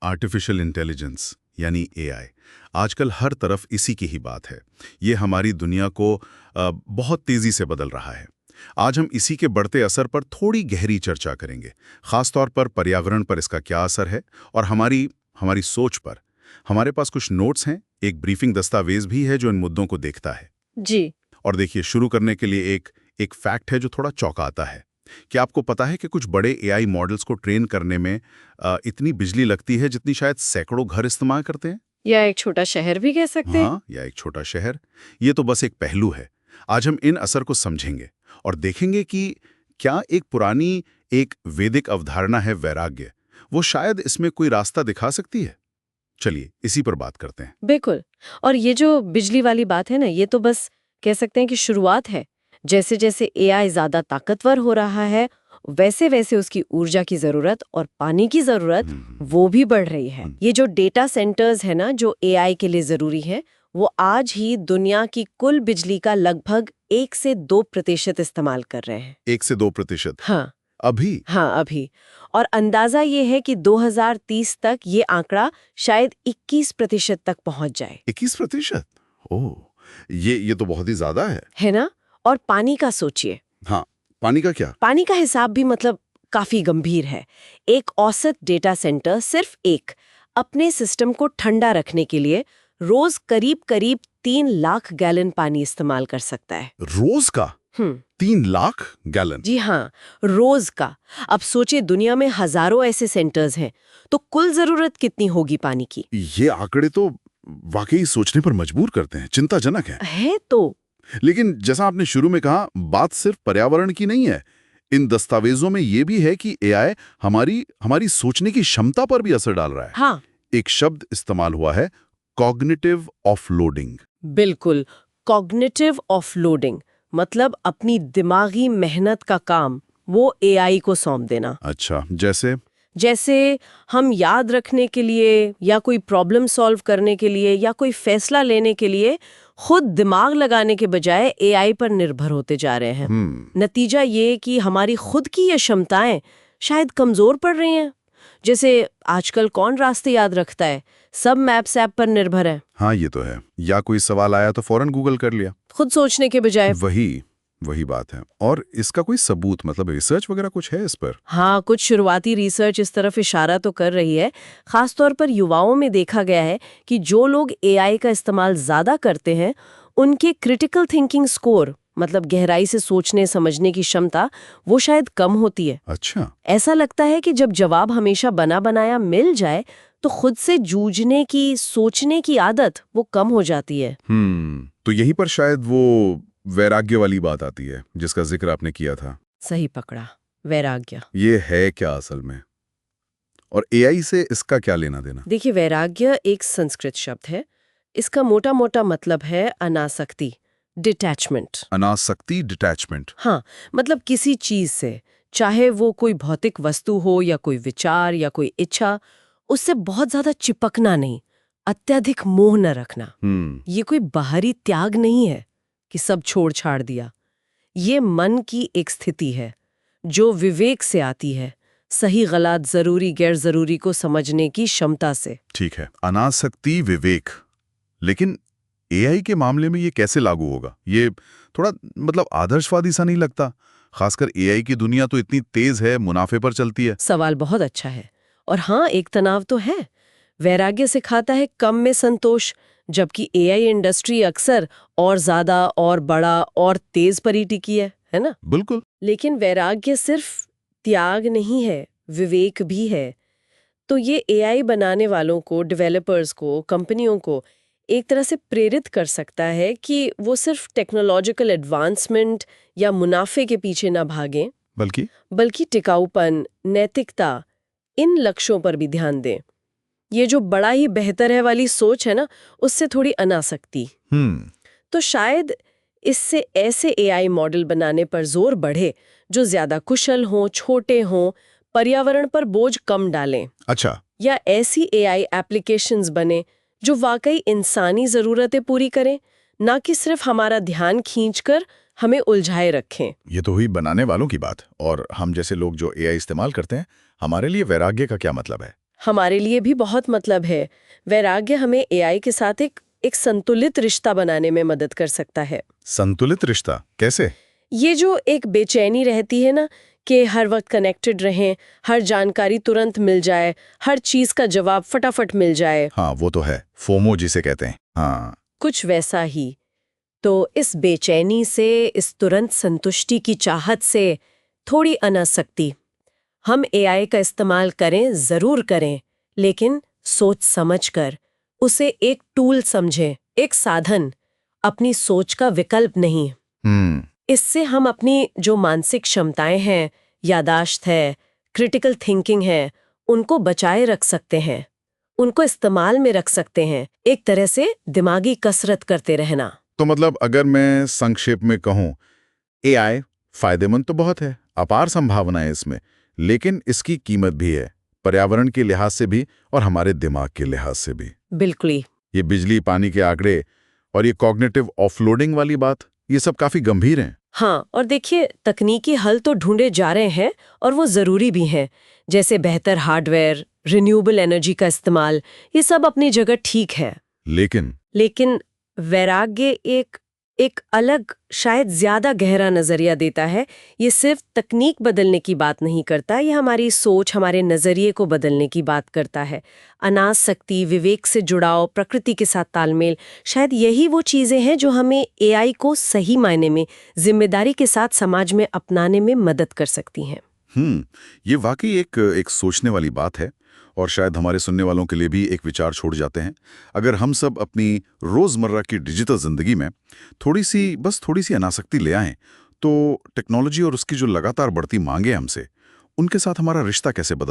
Artificial intelligence यानी AI आजकल हर तरफ इसी की ही बात है। ये हमारी दुनिया को बहुत तेजी से बदल रहा है। आज हम इसी के बढ़ते असर पर थोड़ी गहरी चर्चा करेंगे, खासतौर पर पर्यावरण पर इसका क्या असर है और हमारी हमारी सोच पर। हमारे पास कुछ नोट्स हैं, एक ब्रीफिंग दस्तावेज भी है जो इन मुद्दों को देखता है जी। और देखिए, शुरू करने के लिए एक फैक्ट है जो थोड़ा चौंकाता है। क्या आपको पता है कि कुछ बड़े एआई मॉडल्स को ट्रेन करने में इतनी बिजली लगती है जितनी शायद सैकड़ों घर इस्तेमाल करते हैं? या एक छोटा शहर भी कह सकते हैं। हाँ, या एक छोटा शहर। ये तो बस एक पहलू है। आज हम इन असर को समझेंगे और देखेंगे कि क्या एक पुरानी एक वैदिक अवधारणा है वैराग्य, वो शायद इसमें कोई रास्ता दिखा सकती है। चलिए इसी पर बात करते हैं। बिल्कुल। और ये जो बिजली वाली बात है ना, ये तो बस कह सकते हैं कि शुरुआत है। जैसे जैसे एआई ज्यादा ताकतवर हो रहा है, वैसे वैसे उसकी ऊर्जा की जरूरत और पानी की जरूरत वो भी बढ़ रही है। ये जो डेटा सेंटर्स है ना, जो एआई के लिए जरूरी है, वो आज ही दुनिया की कुल बिजली का लगभग 1 से 2% इस्तेमाल कर रहे हैं। 1 से 2%? हाँ अभी? हाँ, अभी। और अंदाजा ये है कि 2030 तक ये आंकड़ा शायद 21% तक पहुंच जाए। 21%? ओह, ये तो बहुत ही ज्यादा है ना? और पानी का सोचिए। हाँ, पानी का क्या? पानी का हिसाब भी मतलब काफी गंभीर है। एक औसत डेटा सेंटर, सिर्फ एक, अपने सिस्टम को ठंडा रखने के लिए रोज करीब करीब 3 लाख गैलन पानी इस्तेमाल कर सकता है। रोज का 3 लाख गैलन? जी हाँ, रोज का। अब सोचिए, दुनिया में हजारों ऐसे सेंटर्स हैं, तो कुल जरूरत कितनी होगी पानी की? ये आंकड़े तो वाकई सोचने पर मजबूर करते हैं, चिंताजनक है तो। लेकिन जैसा आपने शुरू में कहा, बात सिर्फ पर्यावरण की नहीं है। इन दस्तावेजों में ये भी है कि एआई हमारी सोचने की क्षमता पर भी असर डाल रहा है। हाँ, एक शब्द इस्तेमाल हुआ है, कॉग्निटिव ऑफलोडिंग। बिल्कुल। कॉग्निटिव ऑफलोडिंग मतलब अपनी दिमागी मेहनत का काम वो एआई को सौंप देना। अच्छा, जैसे हम याद रखने के लिए या कोई प्रॉब्लम सॉल्व करने के लिए या कोई फैसला लेने के लिए खुद दिमाग लगाने के बजाय एआई पर निर्भर होते जा रहे हैं। नतीजा ये कि हमारी खुद की ये क्षमताएं शायद कमजोर पड़ रही हैं। जैसे आजकल कौन रास्ते याद रखता है, सब मैप्स ऐप पर निर्भर है। हाँ, ये तो है। या कोई सवाल आया तो फौरन गूगल कर लिया, खुद सोचने के बजाय। वही बात है। और इसका कोई सबूत, मतलब रिसर्च वगैरह कुछ है इस पर? हाँ, कुछ शुरुआती रिसर्च इस तरफ इशारा तो कर रही है। खासतौर पर युवाओं में देखा गया है कि जो लोग एआई का इस्तेमाल ज्यादा करते हैं, उनके क्रिटिकल थिंकिंग स्कोर, मतलब गहराई से सोचने समझने की क्षमता, वो शायद कम होती है। अच्छा। ऐसा लगता है कि जब जवाब हमेशा बना बनाया मिल जाए तो खुद से जूझने की, सोचने की आदत वो कम हो जाती है। तो यहीं पर शायद वो वैराग्य वाली बात आती है जिसका जिक्र आपने किया था। सही पकड़ा, वैराग्य। ये है क्या असल में, और एआई से इसका क्या लेना देना? देखिए, वैराग्य एक संस्कृत शब्द है। इसका मोटा मोटा मतलब है अनासक्ति, डिटैचमेंट। अनासक्ति, डिटैचमेंट? हाँ, मतलब किसी चीज से, चाहे वो कोई भौतिक वस्तु हो या कोई विचार या कोई इच्छा, उससे बहुत ज्यादा चिपकना नहीं, अत्यधिक मोह न रखना। ये कोई बाहरी त्याग नहीं है कि सब छोड़ छाड़ दिया। ये मन की एक स्थिति है जो विवेक से आती है, सही गलत, जरूरी गैर जरूरी को समझने की क्षमता से। ठीक है, अनासक्ति, विवेक। लेकिन एआई के मामले में ये कैसे लागू होगा? ये थोड़ा मतलब आदर्शवादी सा नहीं लगता? खासकर एआई की दुनिया तो इतनी तेज है, मुनाफे पर चलती है। सवाल बहुत अच्छा है। और हाँ, एक तनाव तो है। वैराग्य सिखाता है कम में संतोष, जबकि एआई इंडस्ट्री अक्सर और ज्यादा और बड़ा और तेज पर ही टिकी है ना? बिल्कुल। लेकिन वैराग्य सिर्फ त्याग नहीं है, विवेक भी है। तो ये एआई बनाने वालों को, डेवलपर्स को, कंपनियों को एक तरह से प्रेरित कर सकता है कि वो सिर्फ टेक्नोलॉजिकल एडवांसमेंट या मुनाफे के पीछे ना भागें, बल्कि टिकाऊपन, नैतिकता, इन लक्ष्यों पर भी ध्यान दें। ये जो बड़ा ही बेहतर है वाली सोच है ना, उससे थोड़ी अनासक्ति। तो शायद इससे ऐसे एआई मॉडल बनाने पर जोर बढ़े जो ज्यादा कुशल हों, छोटे हों, पर्यावरण पर बोझ कम डालें। अच्छा। या ऐसी एआई एप्लीकेशंस बने जो वाकई इंसानी जरूरतें पूरी करें, ना कि सिर्फ हमारा ध्यान खींचकर हमें उलझाए रखें। ये तो हुई बनाने वालों की बात, और हम जैसे लोग जो एआई इस्तेमाल करते हैं, हमारे लिए वैराग्य का क्या मतलब है? हमारे लिए भी बहुत मतलब है। वैराग्य हमें एआई के साथ एक संतुलित रिश्ता बनाने में मदद कर सकता है। संतुलित रिश्ता कैसे? ये जो एक बेचैनी रहती है ना कि हर वक्त कनेक्टेड रहें, हर जानकारी तुरंत मिल जाए, हर चीज का जवाब फटाफट मिल जाए, हाँ, वो तो है, फोमो जिसे कहते हैं। हाँ। कुछ वैसा ही। तो इस बेचैनी से, इस तुरंत संतुष्टि की चाहत से थोड़ी अनासक्ति। हम एआई का इस्तेमाल करें, जरूर करें, लेकिन सोच समझ कर उसे एक टूल समझें, एक साधन, अपनी सोच का विकल्प नहीं। इससे हम अपनी जो मानसिक क्षमताएं हैं, यादाश्त है, क्रिटिकल थिंकिंग है, उनको बचाए रख सकते हैं, उनको इस्तेमाल में रख सकते हैं, एक तरह से दिमागी कसरत करते रहना। तो मतलब अगर मैं संक्षेप में कहूँ, एआई फायदेमंद तो बहुत है, अपार संभावना है इसमें, लेकिन इसकी कीमत भी है, पर्यावरण के लिहाज से भी और हमारे दिमाग के लिहाज से भी। बिल्कुल ही। ये बिजली पानी के आंकड़े और ये कॉग्निटिव ऑफलोडिंग वाली बात, ये सब काफी गंभीर हैं। हाँ, और देखिए तकनीकी हल तो ढूंढे जा रहे हैं और वो जरूरी भी हैं, जैसे बेहतर हार्डवेयर, रिन्यूएबल एनर्जी का इस्तेमाल, ये सब अपनी जगह ठीक है। लेकिन वैराग्य एक अलग, शायद ज्यादा गहरा नजरिया देता है। ये सिर्फ तकनीक बदलने की बात नहीं करता, ये हमारी सोच, हमारे नजरिए को बदलने की बात करता है। अनासक्ति, विवेक से जुड़ाव, प्रकृति के साथ तालमेल, शायद यही वो चीजें हैं जो हमें एआई को सही मायने में जिम्मेदारी के साथ समाज में अपनाने में मदद कर सकती हैं। ये वाकई एक सोचने वाली बात है और शायद हमारे सुनने वालों के लिए भी एक विचार छोड़ जाते हैं। अगर हम सब अपनी रोजमर्रा की डिजिटल जिंदगी में थोड़ी सी अनासक्ति ले आएं, तो टेक्नोलॉजी और उसकी जो लगातार बढ़ती मांगे हमसे, उनके साथ हमारा रिश्ता कैसे बदल